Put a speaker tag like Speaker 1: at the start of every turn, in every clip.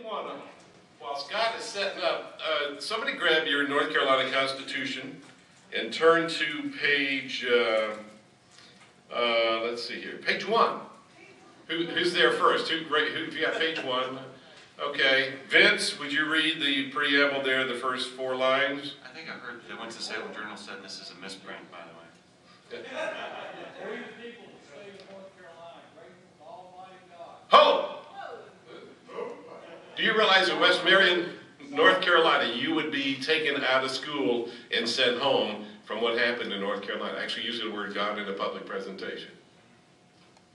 Speaker 1: want to, while Scott is setting up, somebody grab your North Carolina Constitution and turn to page, let's see here, page 1. Who's there first? If you got page 1? Okay. Vince, would you read the preamble there, the first 4 lines?
Speaker 2: I think I heard the Winston-Salem Journal said this is a misprint, by the way.
Speaker 1: Ho! Do you realize in West Marion, North Carolina, you would be taken out of school and sent home from what happened in North Carolina? Actually using the word God in a public presentation.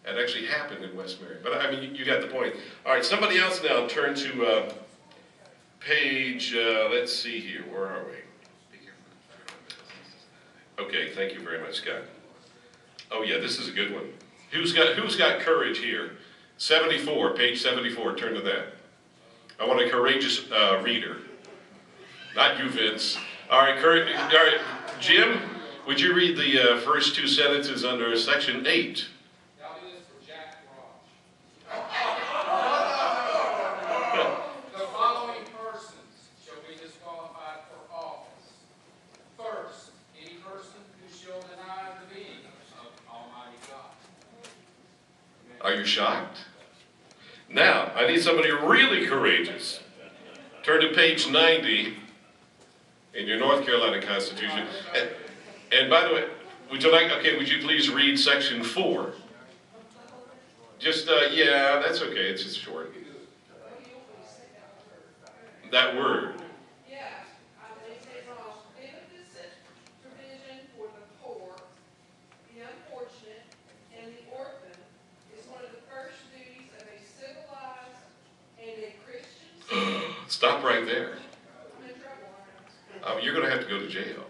Speaker 1: That actually happened in West Marion. But I mean, you got the point. All right, somebody else now turn to page, let's see here, where are we? Okay, thank you very much, Scott. Oh yeah, this is a good one. Who's got courage here? 74, page 74, turn to that. I want a courageous reader. Not you, Vince. All right, Jim, would you read the first 2 sentences under section 8?
Speaker 3: The following persons shall be disqualified for office. First, any person who shall deny the being of Almighty God.
Speaker 1: Are you shocked? Now, I need somebody really courageous. Turn to page 90 in your North Carolina Constitution. And by the way, would you please read section 4? Just, yeah, that's okay, it's just short. That word. Stop right there. You're going to have to go to jail.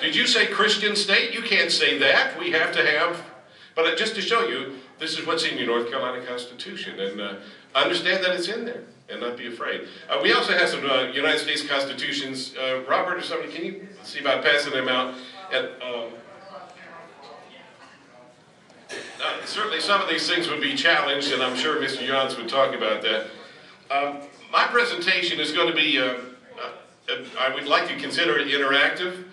Speaker 1: Did you say Christian state? You can't say that. We have to have, but just to show you, this is what's in your North Carolina Constitution, and understand that it's in there, and not be afraid. We also have some United States Constitutions. Robert or somebody, can you see about passing them out? And, certainly some of these things would be challenged, and I'm sure Mr. Johns would talk about that. My presentation is going to be, I would like to consider it interactive,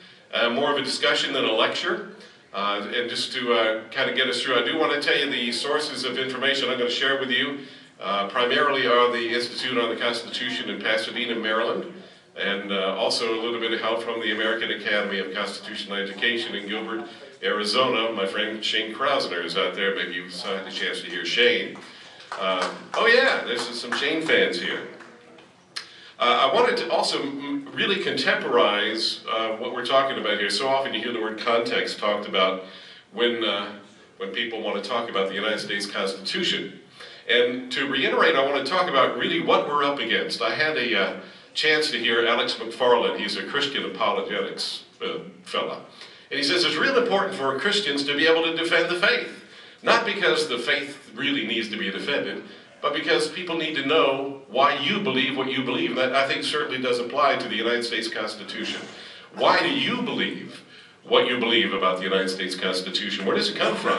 Speaker 1: more of a discussion than a lecture. And just to kind of get us through, I do want to tell you the sources of information I'm going to share with you. Primarily are the Institute on the Constitution in Pasadena, Maryland, and also a little bit of help from the American Academy of Constitutional Education in Gilbert, Arizona. My friend Shane Krausner is out there. Maybe you had a chance to hear Shane. Oh yeah, there's some Shane fans here. I wanted to also really contemporize what we're talking about here. So often you hear the word context talked about when people want to talk about the United States Constitution. And to reiterate, I want to talk about really what we're up against. I had a chance to hear Alex McFarland. He's a Christian apologetics fella. And he says it's real important for Christians to be able to defend the faith. Not because the faith really needs to be defended, but because people need to know why you believe what you believe. And that, I think, certainly does apply to the United States Constitution. Why do you believe what you believe about the United States Constitution? Where does it come from?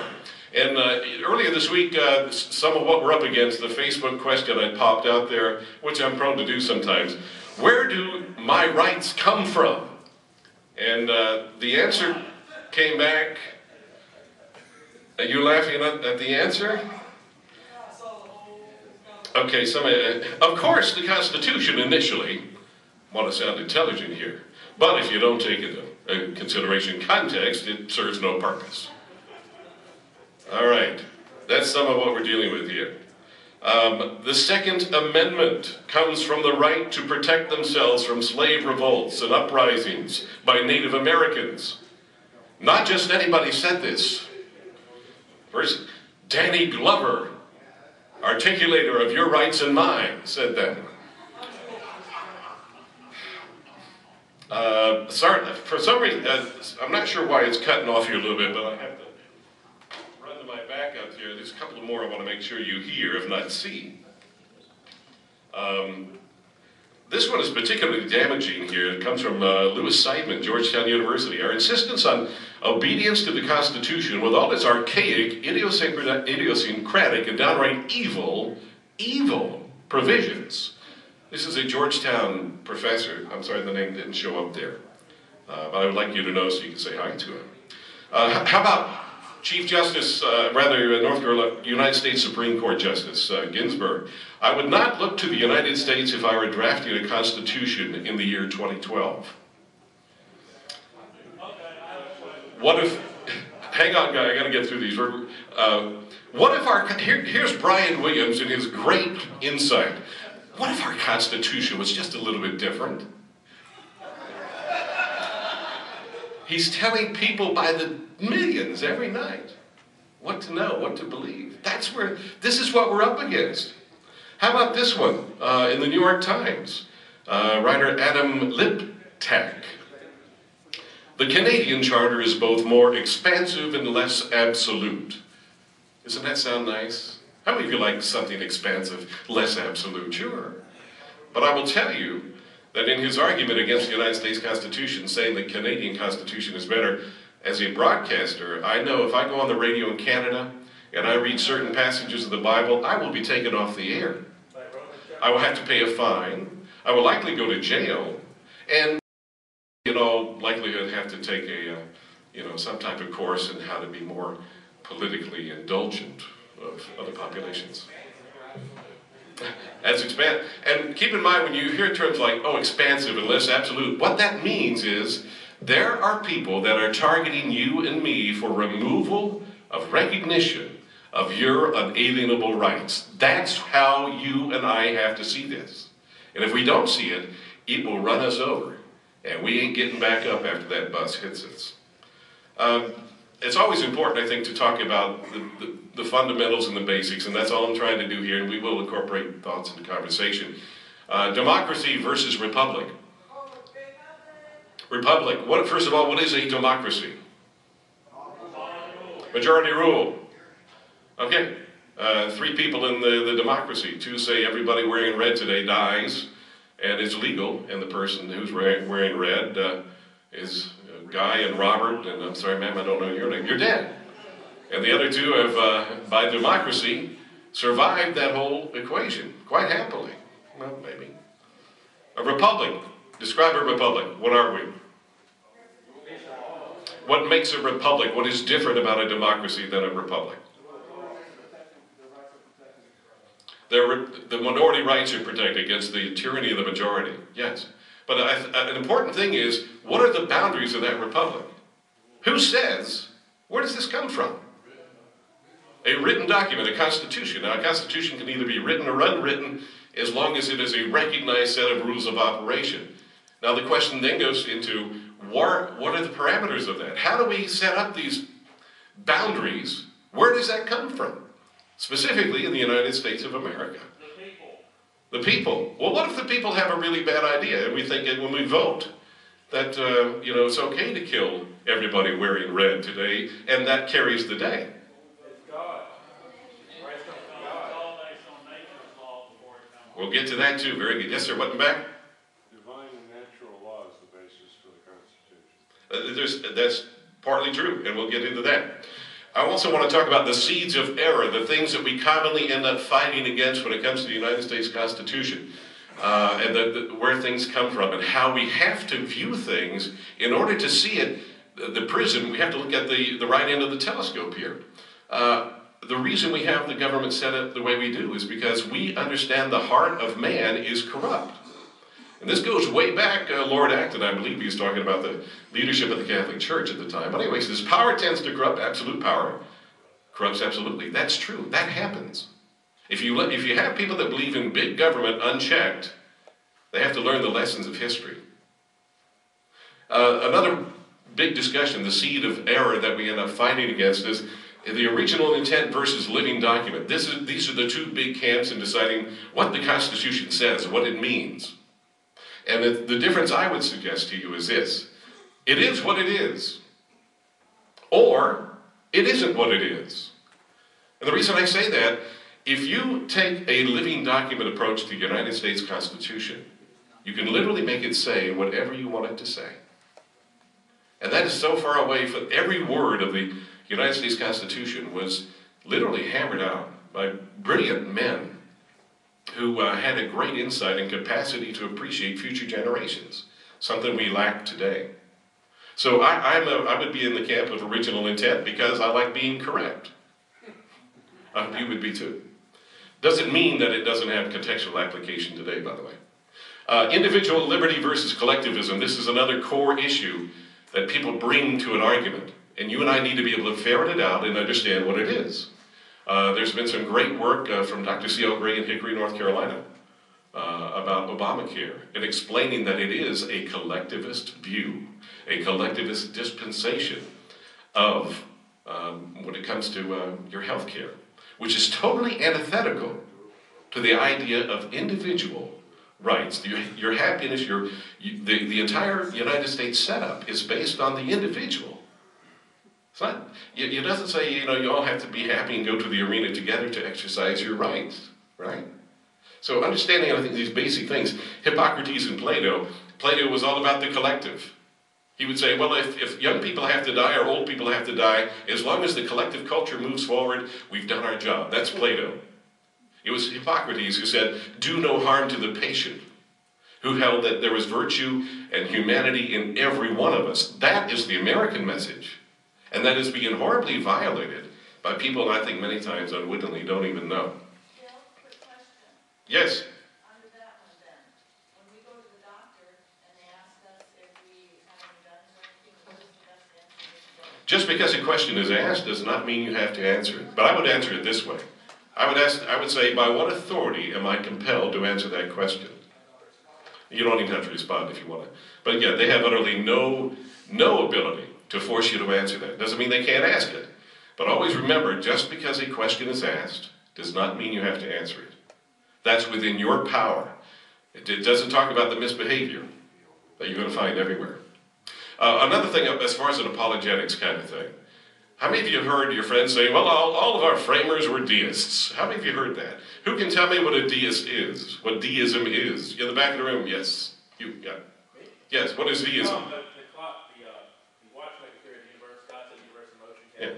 Speaker 1: And earlier this week, some of what we're up against, the Facebook question I popped out there, which I'm prone to do sometimes, where do my rights come from? And the answer came back. Are you laughing at the answer? Okay, of course the Constitution initially, want to sound intelligent here, but if you don't take into consideration context, it serves no purpose. All right, that's some of what we're dealing with here. The Second Amendment comes from the right to protect themselves from slave revolts and uprisings by Native Americans. Not just anybody said this. First, Danny Glover, articulator of your rights and mine, said that. Sorry, for some reason, I'm not sure why it's cutting off here a little bit, but I have to run to my backup here. There's a couple more I want to make sure you hear, if not see. This one is particularly damaging here. It comes from Louis Seidman, Georgetown University. Our insistence on obedience to the Constitution, with all its archaic, idiosyncratic, and downright evil provisions. This is a Georgetown professor. I'm sorry the name didn't show up there. But I would like you to know so you can say hi to him. How about Chief Justice, North Carolina, United States Supreme Court Justice Ginsburg? I would not look to the United States if I were drafting a constitution in the year 2012. What if, hang on guy, I gotta get through these. What if here's Brian Williams and his great insight. What if our Constitution was just a little bit different? He's telling people by the millions every night what to know, what to believe. This is what we're up against. How about this one in the New York Times? Writer Adam Liptak. The Canadian Charter is both more expansive and less absolute. Doesn't that sound nice? How many of you like something expansive, less absolute? Sure. But I will tell you that in his argument against the United States Constitution, saying the Canadian Constitution is better, as a broadcaster, I know if I go on the radio in Canada and I read certain passages of the Bible, I will be taken off the air. I will have to pay a fine. I will likely go to jail. And, likely have to take some type of course in how to be more politically indulgent of other populations. And keep in mind when you hear terms like, expansive and less absolute, what that means is there are people that are targeting you and me for removal of recognition of your unalienable rights. That's how you and I have to see this. And if we don't see it, it will run us over. And we ain't getting back up after that bus hits us. It's always important, I think, to talk about the fundamentals and the basics, and that's all I'm trying to do here, and we will incorporate thoughts into conversation. Democracy versus republic. Republic. First of all, what is a democracy? Majority rule. Okay. 3 people in the democracy. 2 say everybody wearing red today dies, and it's legal, and the person who's wearing red is Guy and Robert, and I'm sorry, ma'am, I don't know your name. You're dead. And the other 2 have, by democracy, survived that whole equation quite happily. Well, maybe. A republic. Describe a republic. What are we? What makes a republic? What is different about a democracy than a republic? The minority rights are protected against the tyranny of the majority. Yes. But an important thing is, what are the boundaries of that republic? Who says, where does this come from? A written document, a constitution. Now, a constitution can either be written or unwritten as long as it is a recognized set of rules of operation. Now, the question then goes into, what are the parameters of that? How do we set up these boundaries? Where does that come from? Specifically in the United States of America. The people. Well, what if the people have a really bad idea and we think that when we vote that, it's okay to kill everybody wearing red today, and that carries the day? We'll get to that too. Very good. Yes, sir. What in the back?
Speaker 4: Divine and natural law is the basis for the Constitution.
Speaker 1: That's partly true, and we'll get into that. I also want to talk about the seeds of error, the things that we commonly end up fighting against when it comes to the United States Constitution, and where things come from, and how we have to view things in order to see it. The prism, we have to look at the right end of the telescope here. The reason we have the government set up the way we do is because we understand the heart of man is corrupt. And this goes way back, Lord Acton, I believe he was talking about the leadership of the Catholic Church at the time. But anyway, he says power tends to corrupt. Absolute power corrupts absolutely. That's true. That happens. If you have people that believe in big government unchecked, they have to learn the lessons of history. Another big discussion, the seed of error that we end up fighting against, is the original intent versus living document. These are the 2 big camps in deciding what the Constitution says, what it means. And the difference I would suggest to you is this. It is what it is. Or it isn't what it is. And the reason I say that, if you take a living document approach to the United States Constitution, you can literally make it say whatever you want it to say. And that is so far away from every word of the United States Constitution was literally hammered out by brilliant men who had a great insight and capacity to appreciate future generations, something we lack today. So I would be in the camp of original intent because I like being correct. I hope you would be too. Doesn't mean that it doesn't have contextual application today, by the way. Individual liberty versus collectivism. This is another core issue that people bring to an argument. And you and I need to be able to ferret it out and understand what it is. There's been some great work from Dr. C.L. Gray in Hickory, North Carolina, about Obamacare and explaining that it is a collectivist view, a collectivist dispensation of when it comes to your health care, which is totally antithetical to the idea of individual rights. Your happiness, the entire United States setup is based on the individual. It's not, it doesn't say, you all have to be happy and go to the arena together to exercise your rights, right? So understanding, I think, these basic things, Hippocrates and Plato was all about the collective. He would say, well, if young people have to die or old people have to die, as long as the collective culture moves forward, we've done our job. That's Plato. It was Hippocrates who said, do no harm to the patient, who held that there was virtue and humanity in every one of us. That is the American message. And that is being horribly violated by people, I think, many times unwittingly don't even know.
Speaker 5: Bill, quick question.
Speaker 1: Yes?
Speaker 5: Under that one then, when we go to the doctor and they ask us if we have any guns or anything, what is the best answer?
Speaker 1: Just because a question is asked does not mean you have to answer it. But I would answer it this way. I would say, by what authority am I compelled to answer that question? You don't even have to respond if you want to. But again, they have utterly no ability to force you to answer that. Doesn't mean they can't ask it. But always remember, just because a question is asked does not mean you have to answer it. That's within your power. It doesn't talk about the misbehavior that you're going to find everywhere. Another thing, as far as an apologetics kind of thing, how many of you have heard your friends say, well, all of our framers were deists? How many of you heard that? Who can tell me what a deist is? What deism is? In the back of the room, yes. You, yeah. Yes, what is deism? Yeah.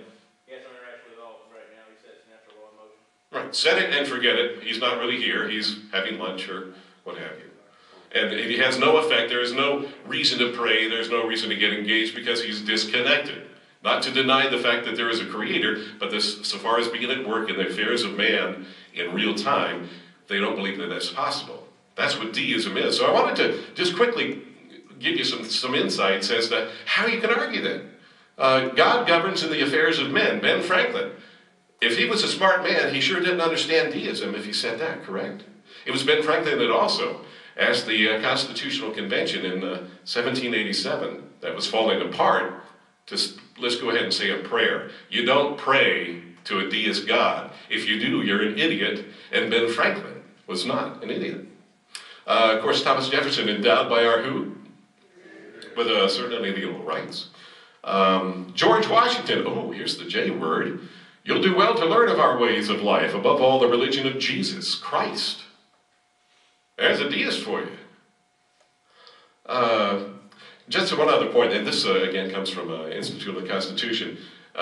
Speaker 6: He has no interaction with it all right now. He says it's natural law of motion.
Speaker 1: Right. Set it and forget it. He's not really here. He's having lunch or what have you. And he has no effect. There is no reason to pray. There's no reason to get engaged because he's disconnected. Not to deny the fact that there is a creator, but this, so far as being at work in the affairs of man in real time, they don't believe that that's possible. That's what deism is. So I wanted to just quickly give you some insights as to how you can argue that. God governs in the affairs of men. Ben Franklin, if he was a smart man, he sure didn't understand deism if he said that, correct? It was Ben Franklin that also asked the Constitutional Convention in 1787 that was falling apart to, let's go ahead and say a prayer. You don't pray to a deist God. If you do, you're an idiot, and Ben Franklin was not an idiot. Of course, Thomas Jefferson, endowed by our who? With certain unalienable rights. George Washington, oh, here's the J word. You'll do well to learn of our ways of life, above all the religion of Jesus Christ. There's a deist for you. Just one other point, and this again comes from Institute of the Constitution.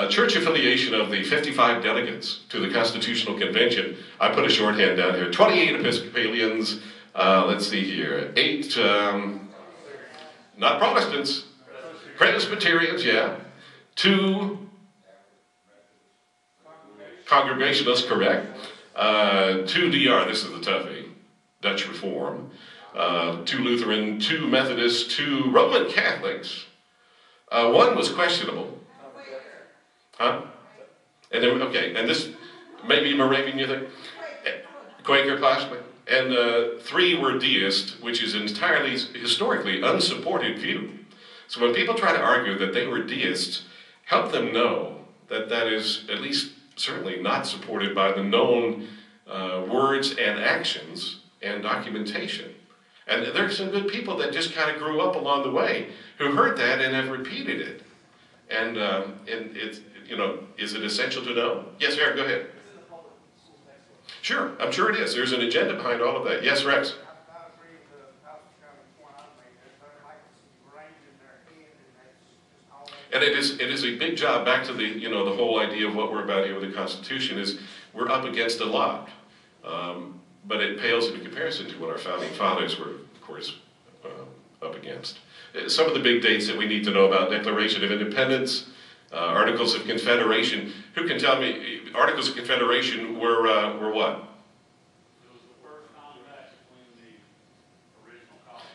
Speaker 1: Church affiliation of the 55 delegates to the Constitutional Convention. I put a shorthand down here. 28 Episcopalians, let's see here, 8, not Protestants, Presbyterians, yeah. 2 Congregationalists, correct. 2 DR, this is the toughie, Dutch Reform. 2 Lutheran, 2 Methodist, 2 Roman Catholics. 1 was questionable. Huh? And then, okay, and this may be Moravian, you think? Quaker, possibly. And 3 were deist, which is entirely historically unsupported view. So when people try to argue that they were deists, help them know that that is at least certainly not supported by the known words and actions and documentation. And there are some good people that just kind of grew up along the way who heard that and have repeated it. And it's, is it essential to know? Yes, Eric, go ahead. Sure, I'm sure it is. There's an agenda behind all of that. Yes, Rex. And it is a big job, back to the, the whole idea of what we're about here with the Constitution, is we're up against a lot. but it pales into comparison to what our founding fathers were, of course, up against. Some of the big dates that we need to know about: Declaration of Independence, Articles of Confederation. Who can tell me, Articles of Confederation were what?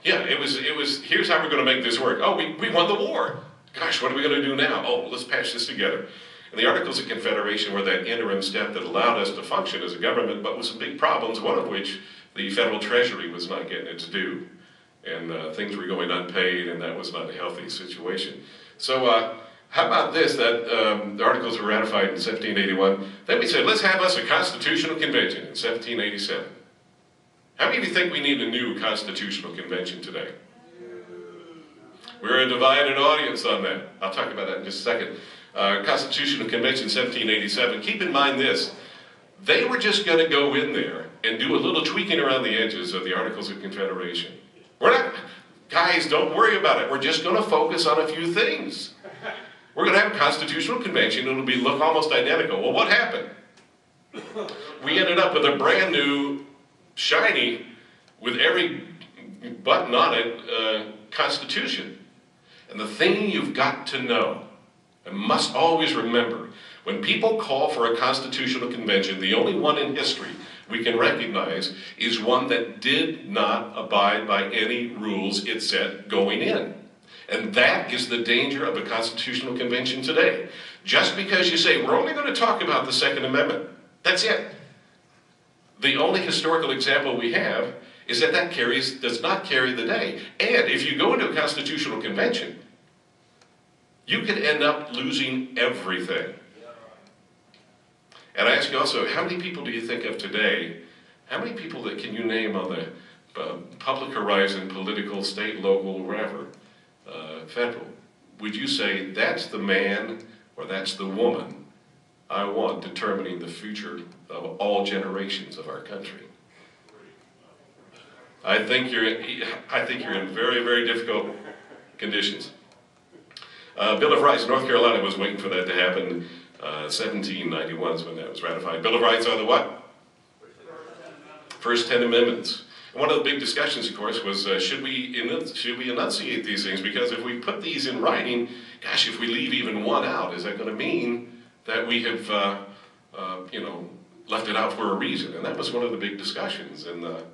Speaker 1: Yeah, it was, here's how we're going to make this work. Oh, we won the war. Gosh, what are we going to do now? Oh, let's patch this together. And the Articles of Confederation were that interim step that allowed us to function as a government, but with some big problems, one of which the federal treasury was not getting its due. And things were going unpaid, and that was not a healthy situation. So how about this, that the Articles were ratified in 1781. Then we said, let's have us a constitutional convention in 1787. How many of you think we need a new constitutional convention today? We're a divided audience on that. I'll talk about that in just a second. Constitutional Convention 1787. Keep in mind this: they were just going to go in there and do a little tweaking around the edges of the Articles of Confederation. We're not, guys, don't worry about it. We're just going to focus on a few things. We're going to have a constitutional convention. It'll be look almost identical. Well, what happened? We ended up with a brand new, shiny, with every button on it, Constitution. And the thing you've got to know, and must always remember, when people call for a constitutional convention, the only one in history we can recognize is one that did not abide by any rules it set going in. And that is the danger of a constitutional convention today. Just because you say, we're only going to talk about the Second Amendment, that's it. The only historical example we have is that does not carry the day. And if you go into a constitutional convention, you could end up losing everything. And I ask you also, how many people do you think of today, how many people that can you name on the public horizon, political, state, local, wherever, federal, would you say that's the man or that's the woman I want determining the future of all generations of our country? I think you're in very, very difficult conditions. Bill of Rights, North Carolina was waiting for that to happen. 1791 is when that was ratified. Bill of Rights are the what? First 10 Amendments. And one of the big discussions, of course, was should we enunciate these things? Because if we put these in writing, gosh, if we leave even one out, is that going to mean that we have, left it out for a reason? And that was one of the big discussions in the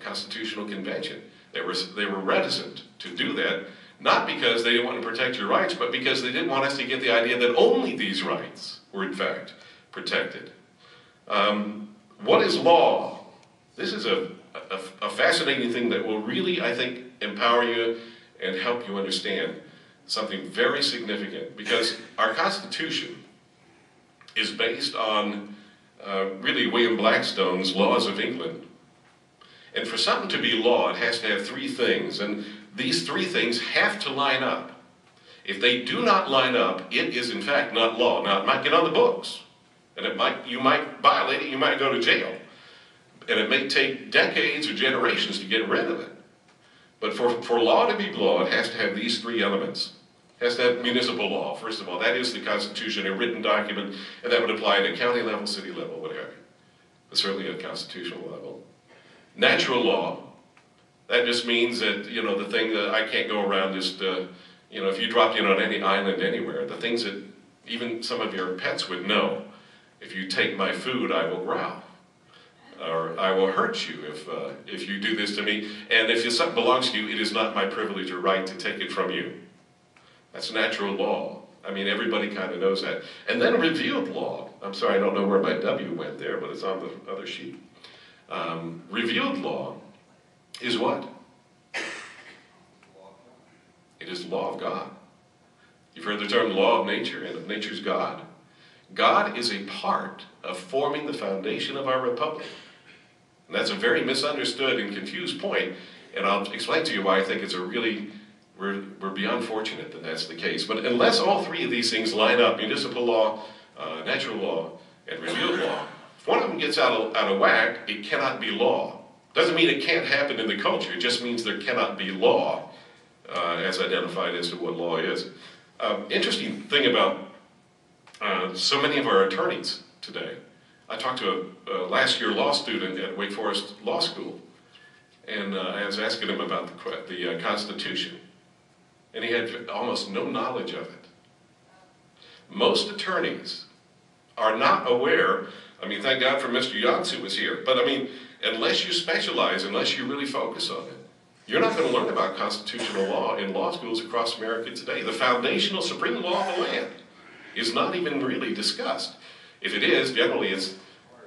Speaker 1: Constitutional Convention. They were reticent to do that, not because they didn't want to protect your rights, but because they didn't want us to get the idea that only these rights were in fact protected. What is law? This is a fascinating thing that will really, I think, empower you and help you understand something very significant, because our Constitution is based on really William Blackstone's Laws of England. And for something to be law, it has to have three things, and these three things have to line up. If they do not line up, it is in fact not law. Now, it might get on the books, and you might violate it, you might go to jail, and it may take decades or generations to get rid of it. But for law to be law, it has to have these three elements. It has to have municipal law, first of all. That is the Constitution, a written document, and that would apply at a county level, city level, whatever. But certainly at constitutional level. Natural law, that just means that, the thing that I can't go around just, if you dropped in on any island anywhere, the things that even some of your pets would know. If you take my food, I will growl. Or I will hurt you if you do this to me. And if something belongs to you, it is not my privilege or right to take it from you. That's natural law. I mean, everybody kind of knows that. And then revealed law. I'm sorry, I don't know where my W went there, but it's on the other sheet. Revealed law is what? It is the law of God. You've heard the term law of nature, and of nature's God. God is a part of forming the foundation of our republic. And that's a very misunderstood and confused point, and I'll explain to you why I think it's we're beyond fortunate that that's the case. But unless all three of these things line up, municipal law, natural law, and revealed law, if one of them gets out of whack, it cannot be law. Doesn't mean it can't happen in the culture, it just means there cannot be law as identified as to what law is. Interesting thing about so many of our attorneys today, I talked to a last year law student at Wake Forest Law School, and I was asking him about the Constitution, and he had almost no knowledge of it. Most attorneys are not aware. I mean, thank God for Mr. Yance who was here, but I mean, unless you specialize, unless you really focus on it, you're not going to learn about constitutional law in law schools across America today. The foundational supreme law of the land is not even really discussed. If it is, generally it's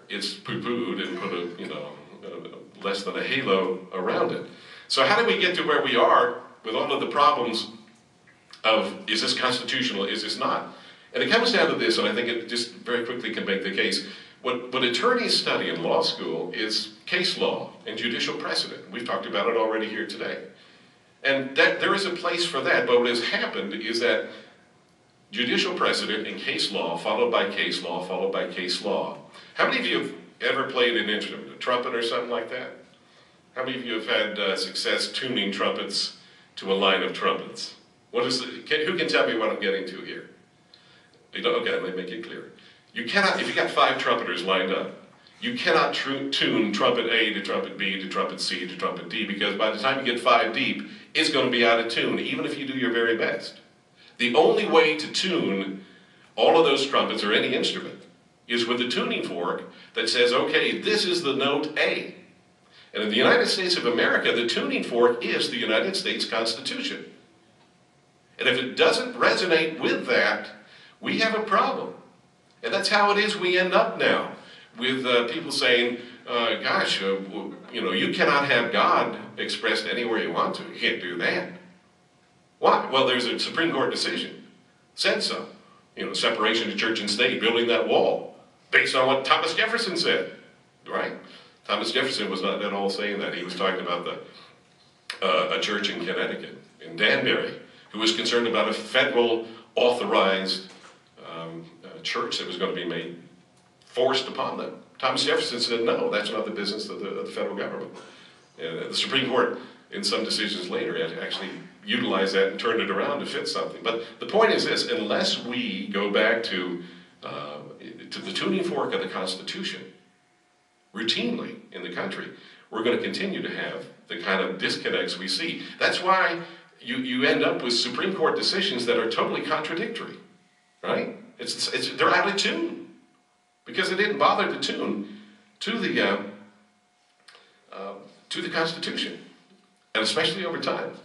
Speaker 1: poo-pooed and put less than a halo around it. So how do we get to where we are with all of the problems of, is this constitutional, is this not? And it comes down to this, and I think it just very quickly can make the case. What attorneys study in law school is case law and judicial precedent. We've talked about it already here today. And that there is a place for that, but what has happened is that judicial precedent and case law, followed by case law, followed by case law. How many of you have ever played an instrument, a trumpet or something like that? How many of you have had success tuning trumpets to a line of trumpets? Who can tell me what I'm getting to here? Okay, let me make it clear. You cannot, if you got 5 trumpeters lined up, you cannot tune trumpet A to trumpet B to trumpet C to trumpet D, because by the time you get 5 deep, it's going to be out of tune, even if you do your very best. The only way to tune all of those trumpets, or any instrument, is with a tuning fork that says, okay, this is the note A. And in the United States of America, the tuning fork is the United States Constitution. And if it doesn't resonate with that, we have a problem. And that's how it is we end up now, with people saying, you cannot have God expressed anywhere you want to. You can't do that. Why? Well, there's a Supreme Court decision. Said so. Separation of church and state, building that wall, based on what Thomas Jefferson said, right? Thomas Jefferson was not at all saying that. He was talking about a church in Connecticut, in Danbury, who was concerned about a federal authorized church that was going to be made forced upon them. Thomas Jefferson said, no, that's not the business of the federal government. And the Supreme Court, in some decisions later, actually utilized that and turned it around to fit something. But the point is this: unless we go back to the tuning fork of the Constitution routinely in the country, we're going to continue to have the kind of disconnects we see. That's why you end up with Supreme Court decisions that are totally contradictory, right? They're out of tune because they didn't bother to tune to the Constitution, and especially over time.